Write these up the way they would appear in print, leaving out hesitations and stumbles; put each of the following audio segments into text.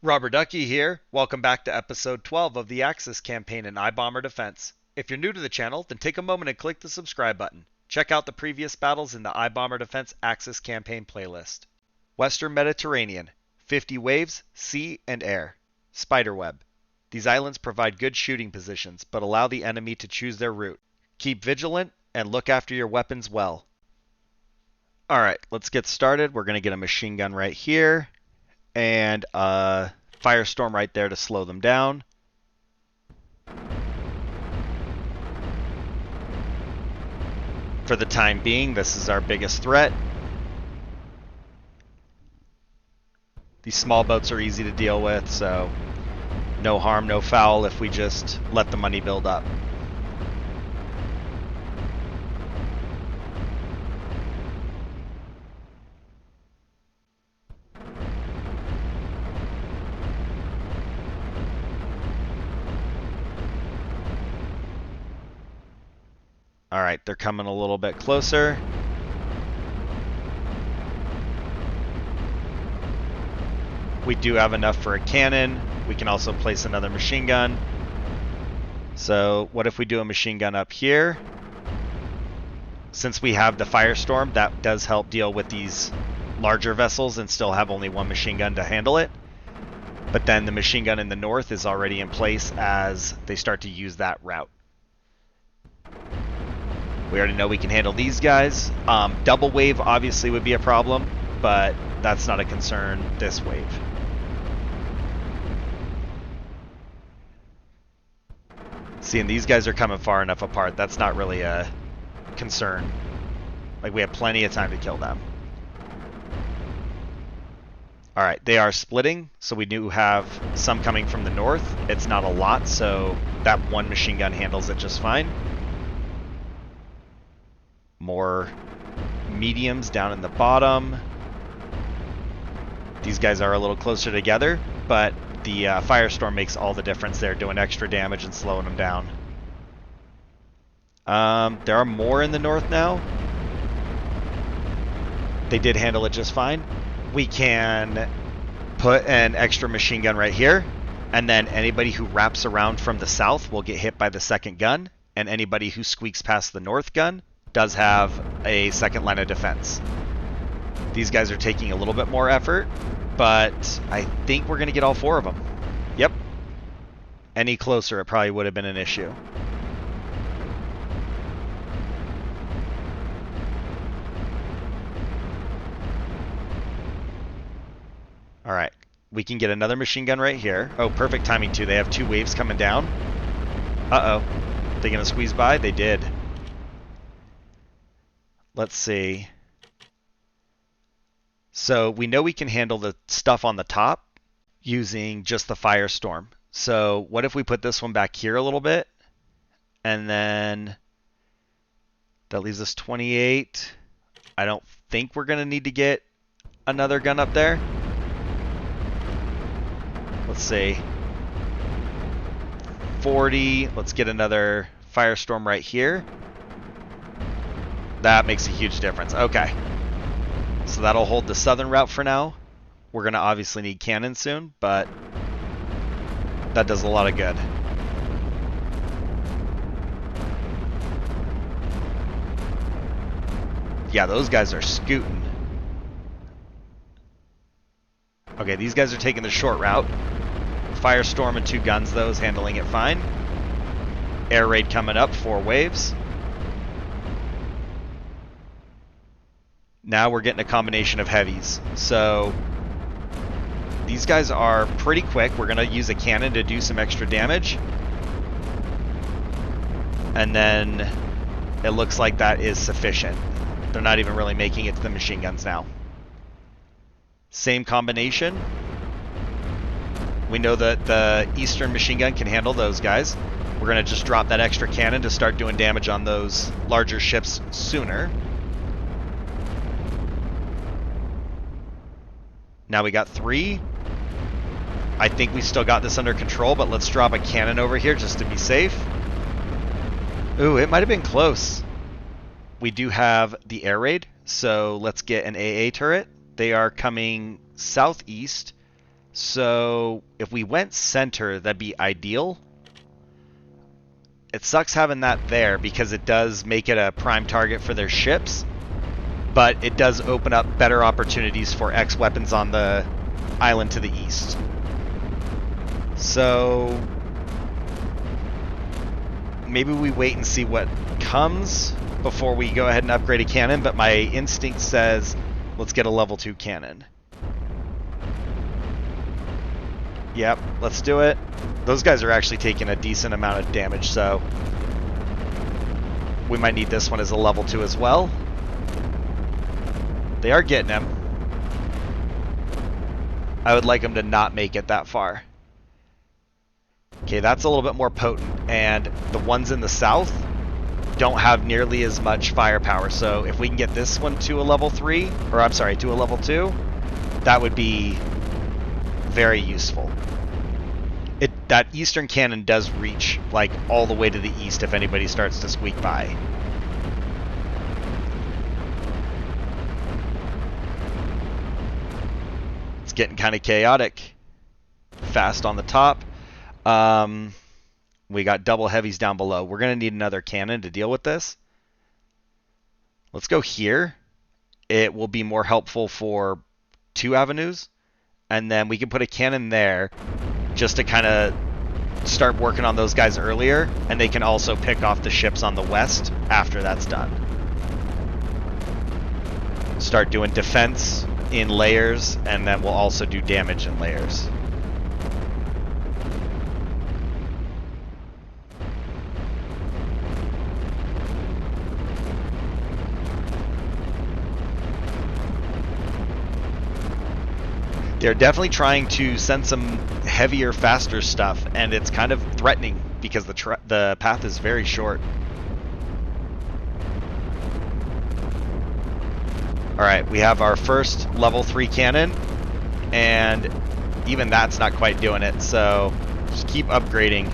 Robert Ducky here. Welcome back to episode 12 of the Axis campaign in iBomber Defense. If you're new to the channel, then take a moment and click the subscribe button. Check out the previous battles in the iBomber Defense Axis campaign playlist. Western Mediterranean, 50 waves, sea and air. Spiderweb. These islands provide good shooting positions, but allow the enemy to choose their route. Keep vigilant and look after your weapons well. Alright, let's get started. We're going to get a machine gun right here. And a firestorm right there to slow them down. For the time being, this is our biggest threat. These small boats are easy to deal with, so no harm, no foul if we just let the money build up. All right, they're coming a little bit closer. We do have enough for a cannon. We can also place another machine gun. So what if we do a machine gun up here? Since we have the firestorm, that does help deal with these larger vessels and still have only one machine gun to handle it. But then the machine gun in the north is already in place as they start to use that route. We already know we can handle these guys. Double wave obviously would be a problem, but that's not a concern this wave. See, and these guys are coming far enough apart. That's not really a concern. Like, we have plenty of time to kill them. Alright, they are splitting, so we do have some coming from the north. It's not a lot, so that one machine gun handles it just fine. More mediums down in the bottom. These guys are a little closer together, but the firestorm makes all the difference there, doing extra damage and slowing them down. There are more in the north now. They did handle it just fine. We can put an extra machine gun right here, and then anybody who wraps around from the south will get hit by the second gun, and anybody who squeaks past the north gun does have a second line of defense. These guys are taking a little bit more effort, but I think we're going to get all four of them. Yep. Any closer, it probably would have been an issue. All right. We can get another machine gun right here. Oh, perfect timing, too. They have two waves coming down. Uh-oh. They going to squeeze by? They did. Let's see. So we know we can handle the stuff on the top using just the firestorm. So what if we put this one back here a little bit? And then that leaves us 28. I don't think we're going to need to get another gun up there. Let's see. 40. Let's get another firestorm right here. That makes a huge difference. Okay. So that'll hold the southern route for now. We're going to obviously need cannons soon, but that does a lot of good. Yeah, those guys are scooting. Okay, these guys are taking the short route. Firestorm and two guns, though, is handling it fine. Air raid coming up, 4 waves. Now we're getting a combination of heavies. So these guys are pretty quick. We're going to use a cannon to do some extra damage. And then it looks like that is sufficient. They're not even really making it to the machine guns now. Same combination. We know that the eastern machine gun can handle those guys. We're going to just drop that extra cannon to start doing damage on those larger ships sooner. Now we got 3. I think we still got this under control, but let's drop a cannon over here just to be safe. Ooh, it might have been close. We do have the air raid, so let's get an AA turret. They are coming southeast, So if we went center, that'd be ideal. It sucks having that there because it does make it a prime target for their ships, but it does open up better opportunities for X weapons on the island to the east. So maybe we wait and see what comes before we go ahead and upgrade a cannon, but my instinct says let's get a level 2 cannon. Yep, let's do it. Those guys are actually taking a decent amount of damage, so we might need this one as a level 2 as well. They are getting him. I would like them to not make it that far. Okay, that's a little bit more potent, and the ones in the south don't have nearly as much firepower, so if we can get this one to a level 3, or I'm sorry, to a level 2, that would be very useful. That eastern cannon does reach like all the way to the east if anybody starts to squeak by. It's getting kind of chaotic. Fast on the top. We got double heavies down below. We're going to need another cannon to deal with this. Let's go here. It will be more helpful for 2 avenues. And then we can put a cannon there just to kind of start working on those guys earlier. And they can also pick off the ships on the west after that's done. Start doing defense in layers, and then we'll also do damage in layers. They're definitely trying to send some heavier, faster stuff, and it's kind of threatening because the path is very short. Alright, we have our first level 3 cannon, and even that's not quite doing it, so just keep upgrading.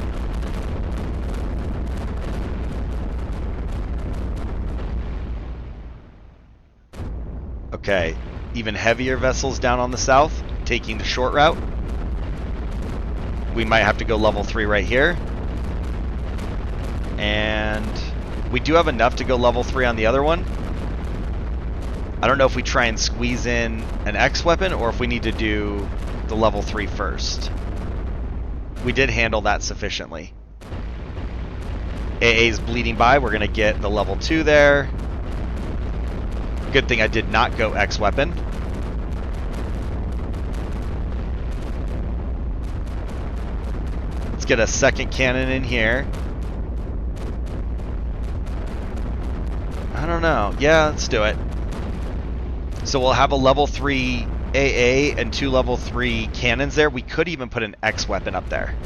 Okay, even heavier vessels down on the south, taking the short route. We might have to go level 3 right here. And we do have enough to go level 3 on the other one. I don't know if we try and squeeze in an X weapon or if we need to do the level 3 first. We did handle that sufficiently. AA is bleeding by. We're going to get the level 2 there. Good thing I did not go X weapon. Let's get a second cannon in here. I don't know. Yeah, let's do it. So we'll have a level 3 AA and 2 level 3 cannons there. We could even put an X weapon up there.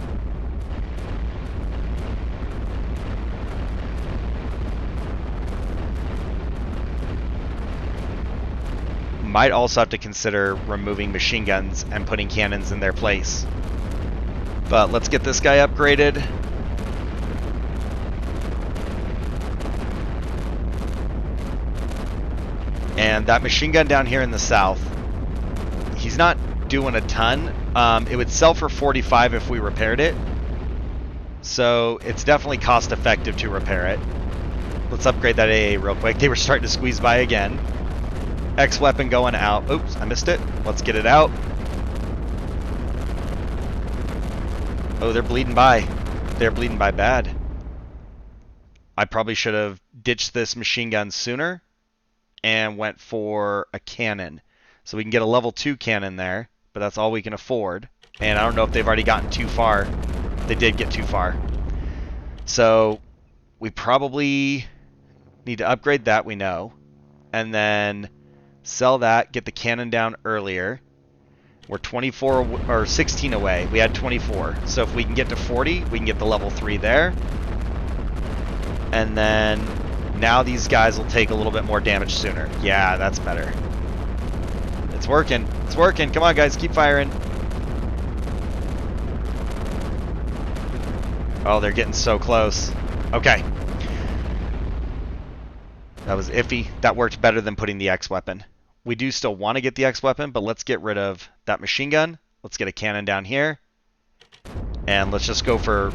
Might also have to consider removing machine guns and putting cannons in their place. But let's get this guy upgraded. And that machine gun down here in the south, he's not doing a ton. It would sell for 45 if we repaired it. So it's definitely cost effective to repair it. Let's upgrade that AA real quick. They were starting to squeeze by again. X weapon going out. Oops, I missed it. Let's get it out. Oh, they're bleeding by. They're bleeding by bad. I probably should have ditched this machine gun sooner and went for a cannon. So we can get a level 2 cannon there, but that's all we can afford. And I don't know if they've already gotten too far. They did get too far. So we probably need to upgrade that, we know. And then sell that, get the cannon down earlier. We're 24 or 16 away. We had 24. So if we can get to 40, we can get the level 3 there. And then now these guys will take a little bit more damage sooner. Yeah, that's better. It's working. It's working. Come on, guys. Keep firing. Oh, they're getting so close. Okay. That was iffy. That worked better than putting the X weapon. We do still want to get the X weapon, but let's get rid of that machine gun Let's get a cannon down here. And let's just go for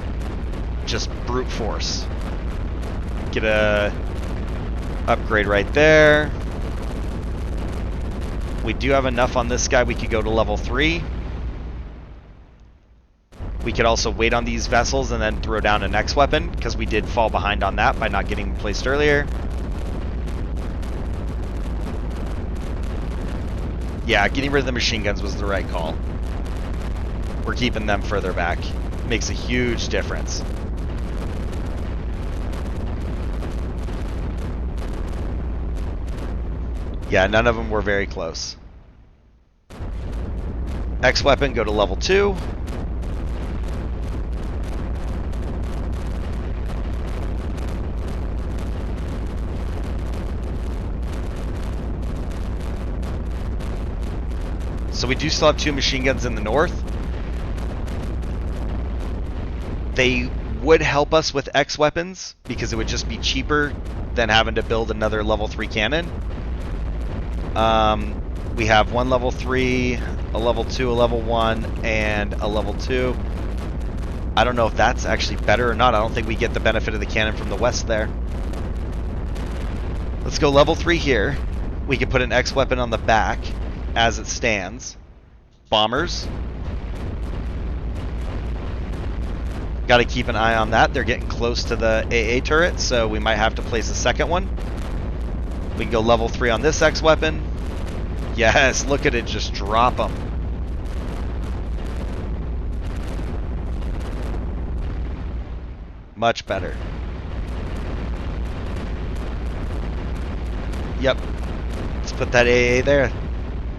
just brute force. Get a upgrade right there. We do have enough on this guy. We could go to level 3. We could also wait on these vessels and then throw down a next weapon, because we did fall behind on that by not getting placed earlier. Yeah, getting rid of the machine guns was the right call. We're keeping them further back. Makes a huge difference. Yeah, none of them were very close. X weapon, go to level 2. So we do still have 2 machine guns in the north. They would help us with X weapons because it would just be cheaper than having to build another level 3 cannon. We have 1 level 3, a level 2, a level 1, and a level 2. I don't know if that's actually better or not. I don't think we get the benefit of the cannon from the west there. Let's go level 3 here. We can put an X weapon on the back as it stands. Bombers. Got to keep an eye on that. They're getting close to the AA turret, so we might have to place a second one. We can go level 3 on this X weapon. Yes, look at it just drop them. Much better. Yep. Let's put that AA there.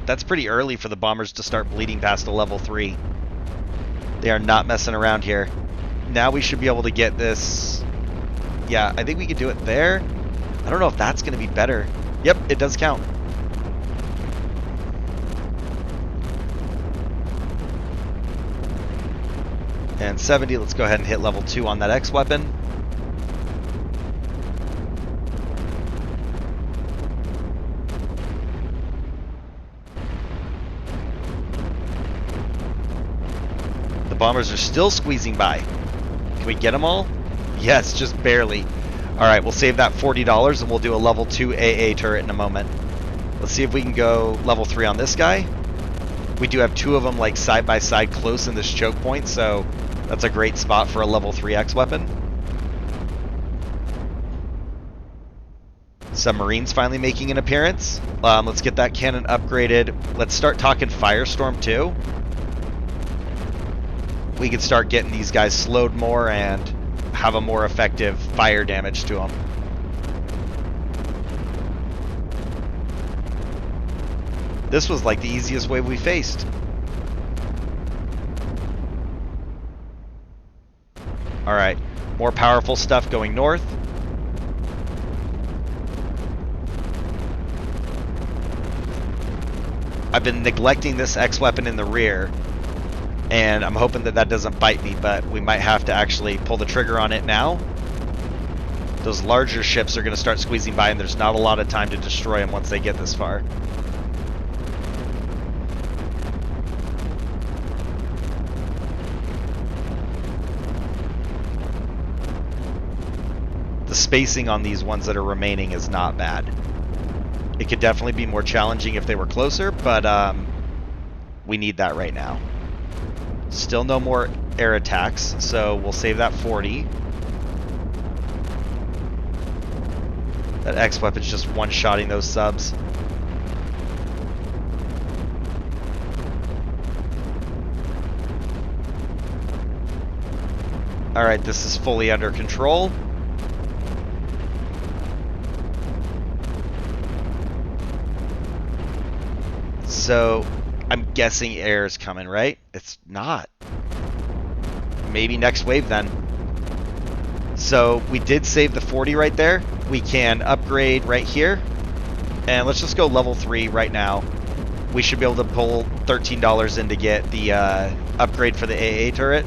That's pretty early for the bombers to start bleeding past a level 3. They are not messing around here. Now we should be able to get this. Yeah, I think we could do it there. I don't know if that's going to be better. Yep, it does count. And 70, let's go ahead and hit level 2 on that X weapon. The bombers are still squeezing by. Can we get them all? Yes, just barely. Alright, we'll save that $40 and we'll do a level 2 AA turret in a moment. Let's see if we can go level 3 on this guy. We do have 2 of them like side by side close in this choke point, so that's a great spot for a level 3 X weapon. Submarines finally making an appearance. Let's get that cannon upgraded. Let's start talking Firestorm too. We can start getting these guys slowed more and have a more effective fire damage to them. This was like the easiest wave we faced. Alright, more powerful stuff going north. I've been neglecting this X weapon in the rear, and I'm hoping that that doesn't bite me, but we might have to actually pull the trigger on it now. Those larger ships are going to start squeezing by, and there's not a lot of time to destroy them once they get this far. The spacing on these ones that are remaining is not bad. It could definitely be more challenging if they were closer, but we need that right now. Still no more air attacks, so we'll save that 40. That X weapon's just one-shotting those subs. Alright, this is fully under control. So, I'm guessing air is coming, right? It's not. Maybe next wave then. So, we did save the 40 right there. We can upgrade right here. And let's just go level 3 right now. We should be able to pull $13 in to get the upgrade for the AA turret.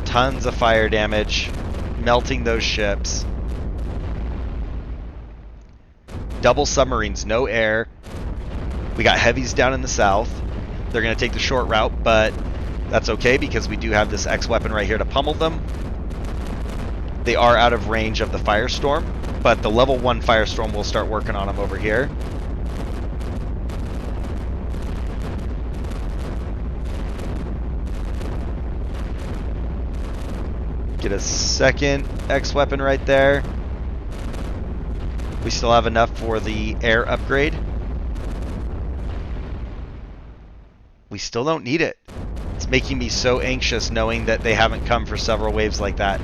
Tons of fire damage. Melting those ships. double submarines, no air. We got heavies down in the south. They're going to take the short route, but that's okay because we do have this X weapon right here to pummel them. They are out of range of the Firestorm, but the level 1 Firestorm will start working on them over here. Get a second X weapon right there. We still have enough for the air upgrade. We still don't need it. It's making me so anxious knowing that they haven't come for several waves like that.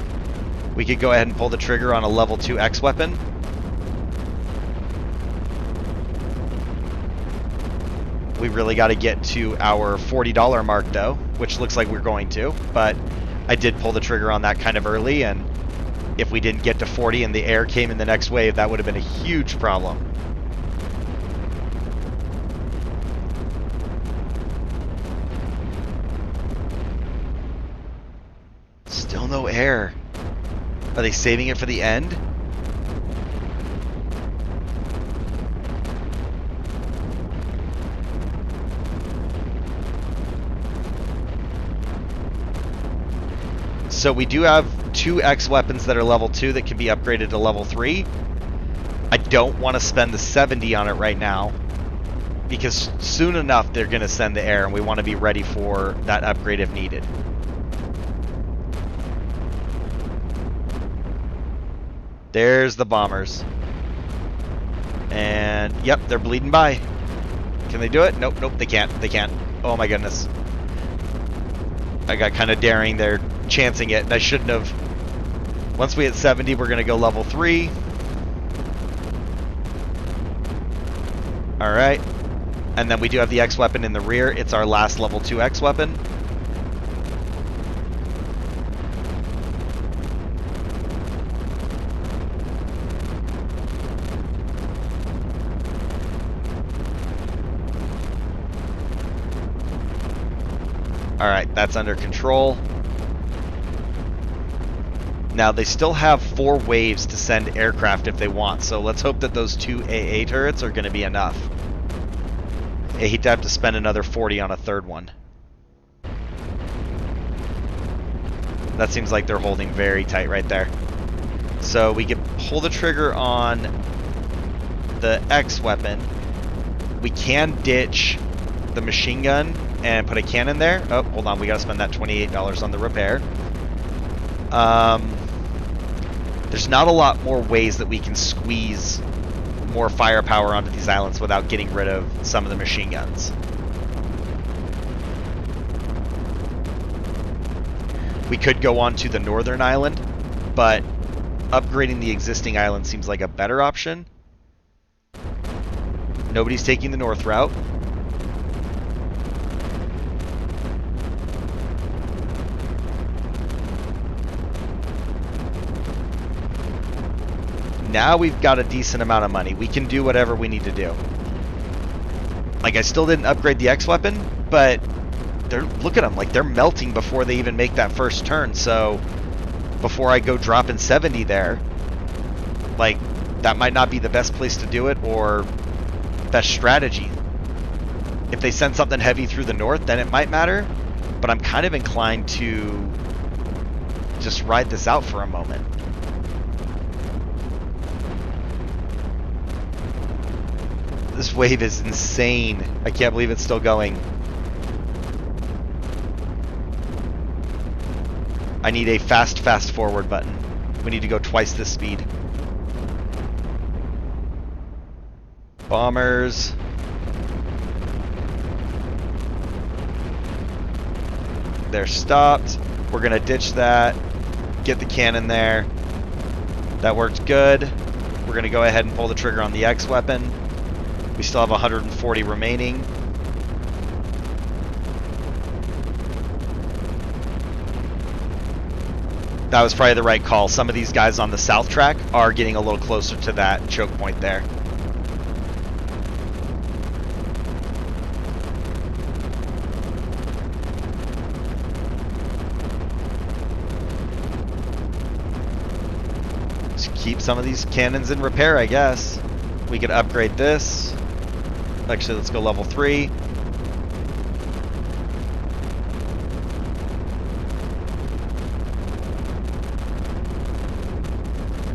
We could go ahead and pull the trigger on a level 2 X weapon. We really got to get to our $40 mark though, which looks like we're going to, but I did pull the trigger on that kind of early, and if we didn't get to 40 and the air came in the next wave, that would have been a huge problem. Still no air. Are they saving it for the end? So we do have 2 X weapons that are level 2 that can be upgraded to level 3. I don't want to spend the 70 on it right now because soon enough they're going to send the air, and we want to be ready for that upgrade if needed. There's the bombers. And yep, they're bleeding by. Can they do it? Nope, nope, they can't. They can't. Oh my goodness. I got kind of daring there, chancing it, and I shouldn't have. Once we hit 70, we're going to go level 3. Alright. And then we do have the X weapon in the rear. It's our last level 2 X weapon. Alright, that's under control. Now, they still have 4 waves to send aircraft if they want, so let's hope that those 2 AA turrets are going to be enough. I hate to have to spend another 40 on a third one. That seems like they're holding very tight right there. So we can pull the trigger on the X weapon. We can ditch the machine gun and put a cannon there. Oh, hold on, we gotta spend that $28 on the repair. There's not a lot more ways that we can squeeze more firepower onto these islands without getting rid of some of the machine guns. We could go on to the northern island, but upgrading the existing island seems like a better option. Nobody's taking the north route. Now we've got a decent amount of money. We can do whatever we need to do. Like, I still didn't upgrade the X weapon, but look at them, like they're melting before they even make that first turn. So before I go dropping 70 there, like, that might not be the best place to do it or best strategy. If they send something heavy through the north, then it might matter, but I'm kind of inclined to just ride this out for a moment. This wave is insane. I can't believe it's still going. I need a fast forward button. We need to go twice this speed. Bombers. They're stopped. We're gonna ditch that. Get the cannon there. That worked good. We're gonna go ahead and pull the trigger on the X weapon. We still have 140 remaining. That was probably the right call. Some of these guys on the south track are getting a little closer to that choke point there. Just keep some of these cannons in repair, I guess. We could upgrade this. Actually, let's go level 3.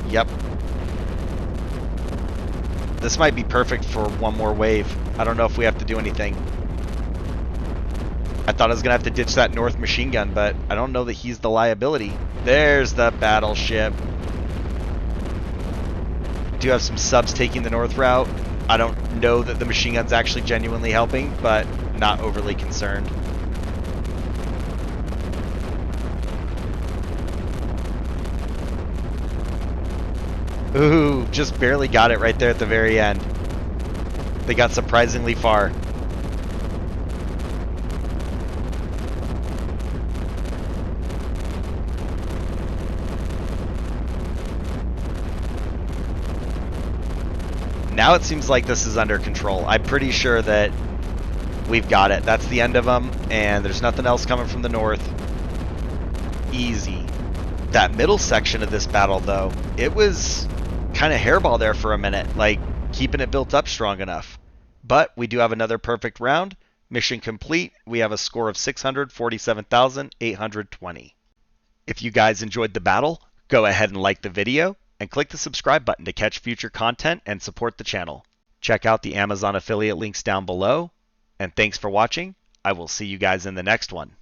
Yep. This might be perfect for one more wave. I don't know if we have to do anything. I thought I was going to have to ditch that north machine gun, but I don't know that he's the liability. There's the battleship. Do have some subs taking the north route. I don't know that the machine gun's actually genuinely helping, but not overly concerned. Ooh, just barely got it right there at the very end. They got surprisingly far. Now it seems like this is under control. I'm pretty sure that we've got it. That's the end of them, and there's nothing else coming from the north. Easy. That middle section of this battle, though, it was kind of hairball there for a minute, like keeping it built up strong enough. But we do have another perfect round. Mission complete. We have a score of 647,820. If you guys enjoyed the battle, go ahead and like the video and click the subscribe button to catch future content and support the channel. Check out the Amazon affiliate links down below. And thanks for watching. I will see you guys in the next one.